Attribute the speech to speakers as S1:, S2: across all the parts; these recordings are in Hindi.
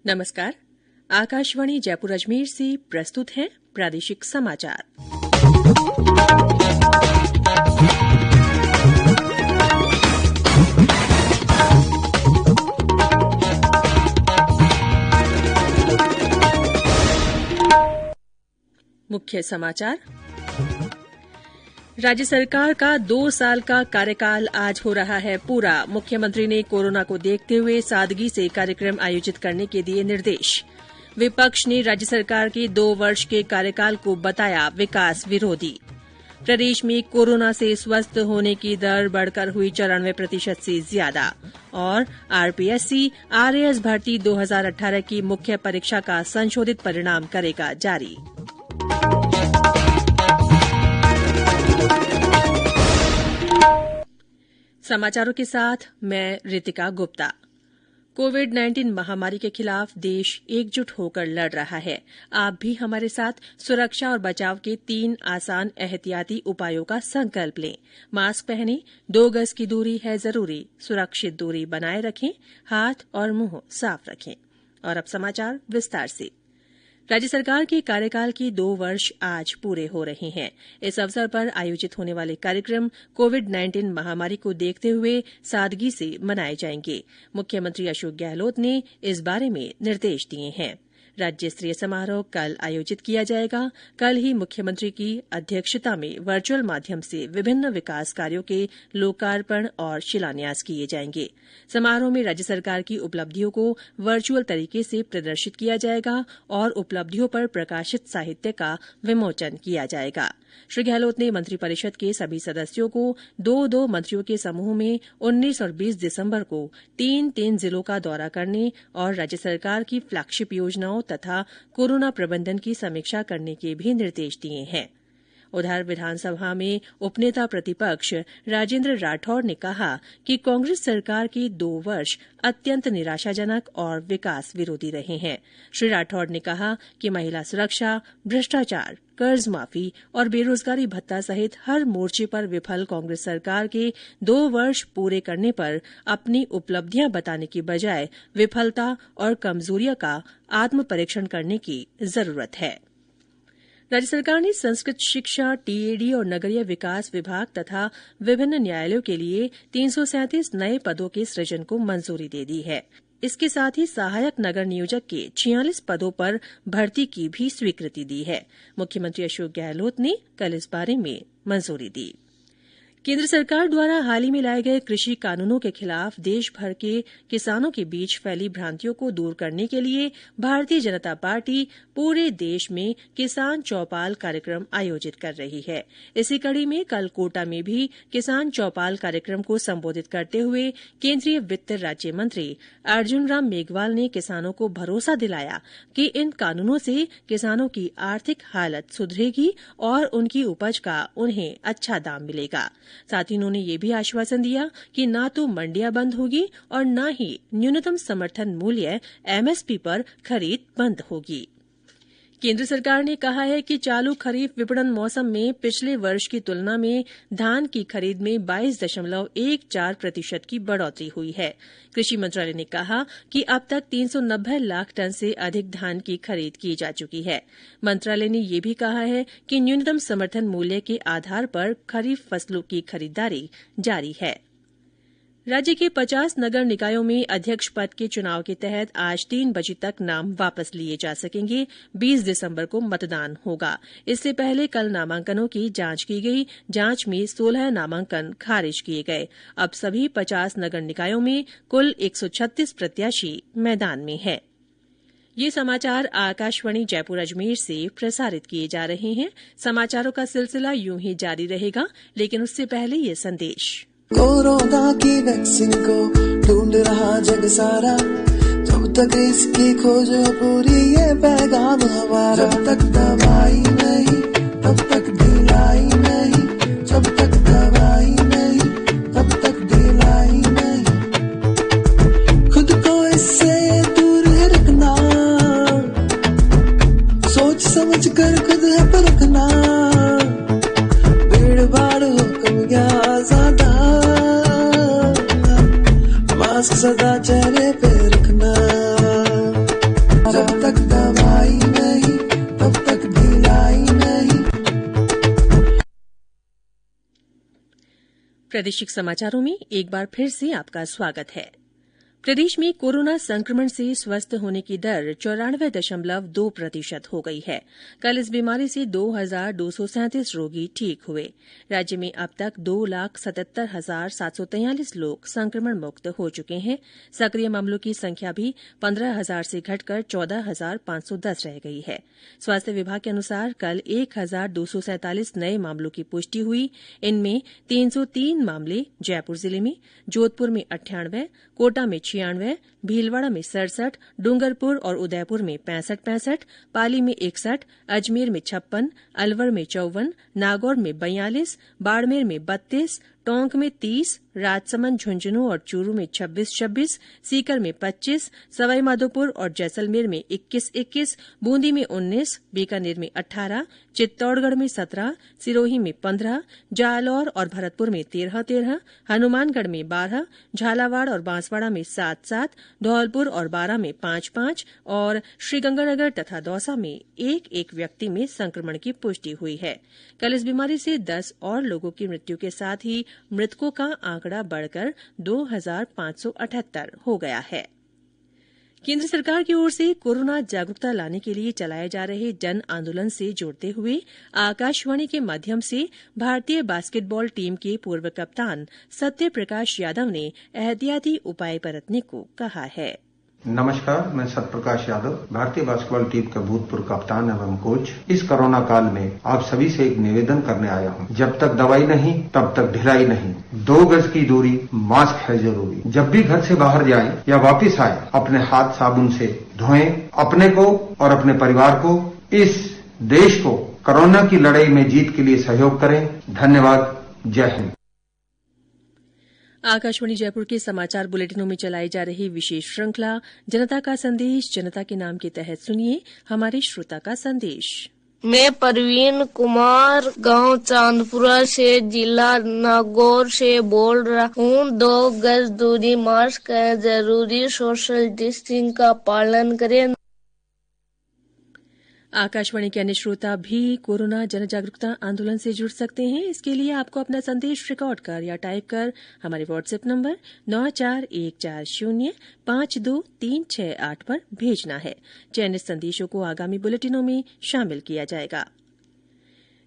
S1: नमस्कार। आकाशवाणी जयपुर अजमेर से प्रस्तुत है प्रादेशिक समाचार। मुख्य समाचार। राज्य सरकार का 2 साल का कार्यकाल आज हो रहा है पूरा। मुख्यमंत्री ने कोरोना को देखते हुए सादगी से कार्यक्रम आयोजित करने के दिए निर्देश। विपक्ष ने राज्य सरकार के 2 वर्ष के कार्यकाल को बताया विकास विरोधी। प्रदेश में कोरोना से स्वस्थ होने की दर बढ़कर हुई 94% से ज्यादा। और आरपीएससी आरएएस भर्ती 2018 की मुख्य परीक्षा का संशोधित परिणाम करेगा जारी। समाचारों के साथ मैं रितिका गुप्ता। कोविड-19 महामारी के खिलाफ देश एकजुट होकर लड़ रहा है। आप भी हमारे साथ सुरक्षा और बचाव के 3 आसान एहतियाती उपायों का संकल्प लें। मास्क पहनें, 2 गज की दूरी है जरूरी, सुरक्षित दूरी बनाए रखें, हाथ और मुंह साफ रखें। और अब समाचार विस्तार से। राज्य सरकार के कार्यकाल के 2 वर्ष आज पूरे हो रहे हैं। इस अवसर पर आयोजित होने वाले कार्यक्रम कोविड-19 महामारी को देखते हुए सादगी से मनाए जाएंगे। मुख्यमंत्री अशोक गहलोत ने इस बारे में निर्देश दिए हैं। राज्य स्तरीय समारोह कल आयोजित किया जाएगा। कल ही मुख्यमंत्री की अध्यक्षता में वर्चुअल माध्यम से विभिन्न विकास कार्यों के लोकार्पण और शिलान्यास किए जाएंगे। समारोह में राज्य सरकार की उपलब्धियों को वर्चुअल तरीके से प्रदर्शित किया जाएगा और उपलब्धियों पर प्रकाशित साहित्य का विमोचन किया जाएगा। श्री गहलोत ने मंत्रिपरिषद के सभी सदस्यों को 2-2 मंत्रियों के समूह में 19 और 20 दिसंबर को 3-3 जिलों का दौरा करने और राज्य सरकार की फ्लैगशिप योजनाओं तथा कोरोना प्रबंधन की समीक्षा करने के भी निर्देश दिए हैं। उधर विधानसभा में उपनेता प्रतिपक्ष राजेंद्र राठौड़ ने कहा कि कांग्रेस सरकार के 2 वर्ष अत्यंत निराशाजनक और विकास विरोधी रहे हैं। श्री राठौड़ ने कहा कि महिला सुरक्षा, भ्रष्टाचार, कर्ज माफी और बेरोजगारी भत्ता सहित हर मोर्चे पर विफल कांग्रेस सरकार के 2 वर्ष पूरे करने पर अपनी उपलब्धियां बताने की बजाय विफलता और कमजोरियों का आत्म परीक्षण करने की जरूरत है। राज्य सरकार ने संस्कृत शिक्षा, टीएडी और नगरीय विकास विभाग तथा विभिन्न न्यायालयों के लिए 337 नए पदों के सृजन को मंजूरी दे दी है। इसके साथ ही सहायक नगर नियोजक के 46 पदों पर भर्ती की भी स्वीकृति दी है। मुख्यमंत्री अशोक गहलोत ने कल इस बारे में मंजूरी दी। केंद्र सरकार द्वारा हाल ही में लाए गए कृषि कानूनों के खिलाफ देश भर के किसानों के बीच फैली भ्रांतियों को दूर करने के लिए भारतीय जनता पार्टी पूरे देश में किसान चौपाल कार्यक्रम आयोजित कर रही है। इसी कड़ी में कल कोटा में भी किसान चौपाल कार्यक्रम को संबोधित करते हुए केंद्रीय वित्त राज्य मंत्री अर्जुन राम मेघवाल ने किसानों को भरोसा दिलाया कि इन कानूनों से किसानों की आर्थिक हालत सुधरेगी और उनकी उपज का उन्हें अच्छा दाम मिलेगा। साथ ही उन्होंने ये भी आश्वासन दिया कि न तो मंडियां बंद होगी और न ही न्यूनतम समर्थन मूल्य एमएसपी पर खरीद बंद होगी। केंद्र सरकार ने कहा है कि चालू खरीफ विपणन मौसम में पिछले वर्ष की तुलना में धान की खरीद में 22.14% की बढ़ोतरी हुई है। कृषि मंत्रालय ने कहा कि अब तक 390 लाख टन से अधिक धान की खरीद की जा चुकी है। मंत्रालय ने यह भी कहा है कि न्यूनतम समर्थन मूल्य के आधार पर खरीफ फसलों की खरीदारी जारी है। राज्य के 50 नगर निकायों में अध्यक्ष पद के चुनाव के तहत आज 3 बजे तक नाम वापस लिए जा सकेंगे। 20 दिसंबर को मतदान होगा। इससे पहले कल नामांकनों की जांच की गई। जांच में 16 नामांकन खारिज किए गए। अब सभी 50 नगर निकायों में कुल 136 प्रत्याशी मैदान में हैं। ये समाचार आकाशवाणी जयपुर अजमेर से प्रसारित किए जा रहे हैं। समाचारों का सिलसिला यूं ही जारी रहेगा, लेकिन उससे पहले ये संदेश।
S2: कोरोना की वैक्सीन को ढूंढ रहा जग सारा, जब तक इसकी खोज पूरी ये पैगाम हमारा। जब तक दवाई नहीं तब तक ढिलाई नहीं, जब तक दवाई नहीं तब तक ढिलाई नहीं। खुद को इससे दूर रखना, सोच समझ कर खुद है परखना। भीड़ भाड़ हो कम या ज्यादा, मास्क सदा चेहरे पे रखना।
S1: प्रादेशिक समाचारों में एक बार फिर से आपका स्वागत है। प्रदेश में कोरोना संक्रमण से स्वस्थ होने की दर 94.2% हो गई है। कल इस बीमारी से 2,237 रोगी ठीक हुए। राज्य में अब तक 2,77,743 लोग संक्रमण मुक्त हो चुके हैं। सक्रिय मामलों की संख्या भी 15,000 से घटकर 14,510 रह गई है। स्वास्थ्य विभाग के अनुसार कल 1,247 नए मामलों की पुष्टि हुई। इनमें 303 मामले जयपुर जिले में, जोधपुर में 98, कोटा में 96, भीलवाड़ा में 67, डूंगरपुर और उदयपुर में 65, पाली में 61, अजमेर में 56, अलवर में 54, नागौर में 42, बाड़मेर में 32, टोंक में 30, राजसमंद, झुंझुनूं और चूरू में 26, सीकर में 25, सवाईमाधोपुर और जैसलमेर में 21, बूंदी में 19, बीकानेर में 18, चित्तौड़गढ़ में 17, सिरोही में 15, जालौर और भरतपुर में 13, हनुमानगढ़ में 12, झालावाड़ और बांसवाड़ा में 7, धौलपुर और बारां में 5 और श्रीगंगानगर तथा दौसा में एक व्यक्ति में संक्रमण की पुष्टि हुई है। कल इस बीमारी से 10 और लोगों की मृत्यु के साथ ही मृतकों का आंकड़ा बढ़कर 2,578 हो गया है। केंद्र सरकार की ओर से कोरोना जागरूकता लाने के लिए चलाए जा रहे जन आंदोलन से जुड़ते हुए आकाशवाणी के माध्यम से भारतीय बास्केटबॉल टीम के पूर्व कप्तान सत्य प्रकाश यादव ने एहतियाती उपाय बरतने को कहा है।
S3: नमस्कार, मैं सत्यप्रकाश यादव, भारतीय बास्केटबॉल टीम का भूतपूर्व कप्तान एवं कोच। इस कोरोना काल में आप सभी से एक निवेदन करने आया हूं। जब तक दवाई नहीं तब तक ढिलाई नहीं। 2 गज की दूरी, मास्क है जरूरी। जब भी घर से बाहर जाएं या वापस आए, अपने हाथ साबुन से धोएं। अपने को और अपने परिवार को, इस देश को कोरोना की लड़ाई में जीत के लिए सहयोग करें। धन्यवाद। जय हिंद।
S1: आकाशवाणी जयपुर के समाचार बुलेटिनों में चलाई जा रही विशेष श्रृंखला जनता का संदेश जनता के नाम के तहत सुनिए हमारे श्रोता का संदेश।
S4: मैं परवीन कुमार गांव चांदपुरा से जिला नागौर से बोल रहा हूँ। 2 गज दूरी, मास्क है जरूरी, सोशल डिस्टेंसिंग का पालन करें।
S1: आकाशवाणी के अन्य श्रोता भी कोरोना जन जागरूकता आंदोलन से जुड़ सकते हैं। इसके लिए आपको अपना संदेश रिकॉर्ड कर या टाइप कर हमारे व्हाट्सएप नंबर 9414052368 पर भेजना है। चयनित संदेशों को आगामी बुलेटिनों में शामिल किया जाएगा।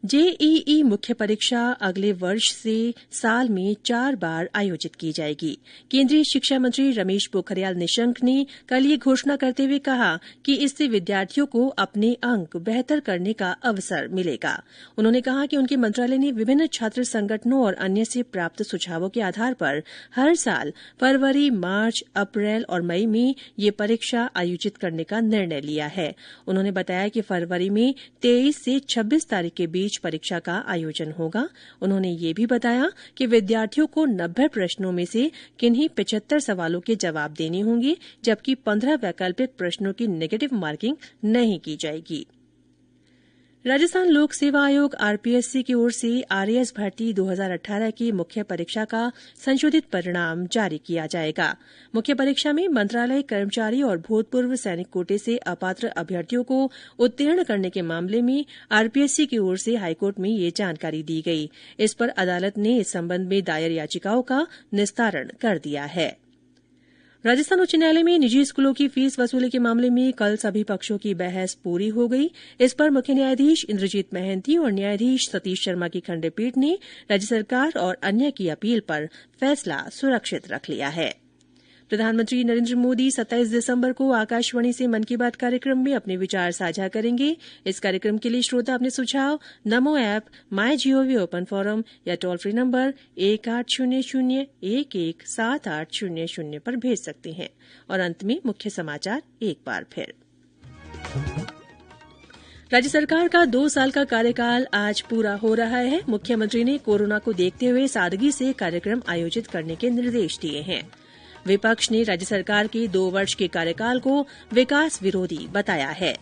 S1: जेईई मुख्य परीक्षा अगले वर्ष से साल में 4 बार आयोजित की जाएगी। केंद्रीय शिक्षा मंत्री रमेश पोखरियाल निशंक ने कल ये घोषणा करते हुए कहा कि इससे विद्यार्थियों को अपने अंक बेहतर करने का अवसर मिलेगा। उन्होंने कहा कि उनके मंत्रालय ने विभिन्न छात्र संगठनों और अन्य से प्राप्त सुझावों के आधार पर हर साल फरवरी, मार्च, अप्रैल और मई में ये परीक्षा आयोजित करने का निर्णय लिया है। उन्होंने बताया कि फरवरी में 23 से 26 तारीख के बीच परीक्षा का आयोजन होगा। उन्होंने ये भी बताया कि विद्यार्थियों को 90 प्रश्नों में से किन्हीं 75 सवालों के जवाब देने होंगे, जबकि 15 वैकल्पिक प्रश्नों की नेगेटिव मार्किंग नहीं की जाएगी। राजस्थान लोक सेवा आयोग आरपीएससी की ओर से आरएएस भर्ती 2018 की मुख्य परीक्षा का संशोधित परिणाम जारी किया जाएगा। मुख्य परीक्षा में मंत्रालय कर्मचारी और भूतपूर्व सैनिक कोटे से अपात्र अभ्यर्थियों को उत्तीर्ण करने के मामले में आरपीएससी की ओर से हाईकोर्ट में ये जानकारी दी गई। इस पर अदालत ने इस संबंध में दायर याचिकाओं का निस्तारण कर दिया है। राजस्थान उच्च न्यायालय में निजी स्कूलों की फीस वसूली के मामले में कल सभी पक्षों की बहस पूरी हो गई। इस पर मुख्य न्यायाधीश इंद्रजीत महांती और न्यायाधीश सतीश शर्मा की खंडपीठ ने राज्य सरकार और अन्य की अपील पर फैसला सुरक्षित रख लिया है। प्रधानमंत्री नरेंद्र मोदी 27 दिसंबर को आकाशवाणी से मन की बात कार्यक्रम में अपने विचार साझा करेंगे। इस कार्यक्रम के लिए श्रोता अपने सुझाव नमो ऐप, माई जीओवी ओपन फोरम या टोल फ्री नंबर 1800117800 पर भेज सकते हैं। और अंत में मुख्य समाचार एक बार फिर। राज्य सरकार का 2 साल का कार्यकाल आज पूरा हो रहा है। मुख्यमंत्री ने कोरोना को देखते हुए सादगी से कार्यक्रम आयोजित करने के निर्देश दिए हैं। विपक्ष ने राज्य सरकार के 2 वर्ष के कार्यकाल को विकास विरोधी बताया है।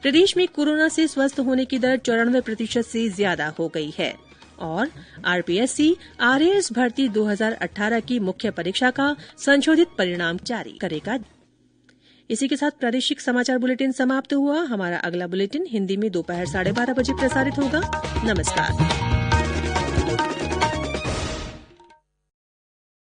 S1: प्रदेश में कोरोना से स्वस्थ होने की दर 94% से ज्यादा हो गई है। और आरपीएससी आरएएस भर्ती 2018 की मुख्य परीक्षा का संशोधित परिणाम जारी करेगा। इसी के साथ प्रादेशिक समाचार बुलेटिन समाप्त हुआ। हमारा अगला बुलेटिन हिंदी में दोपहर 12:30 बजे प्रसारित होगा। नमस्कार।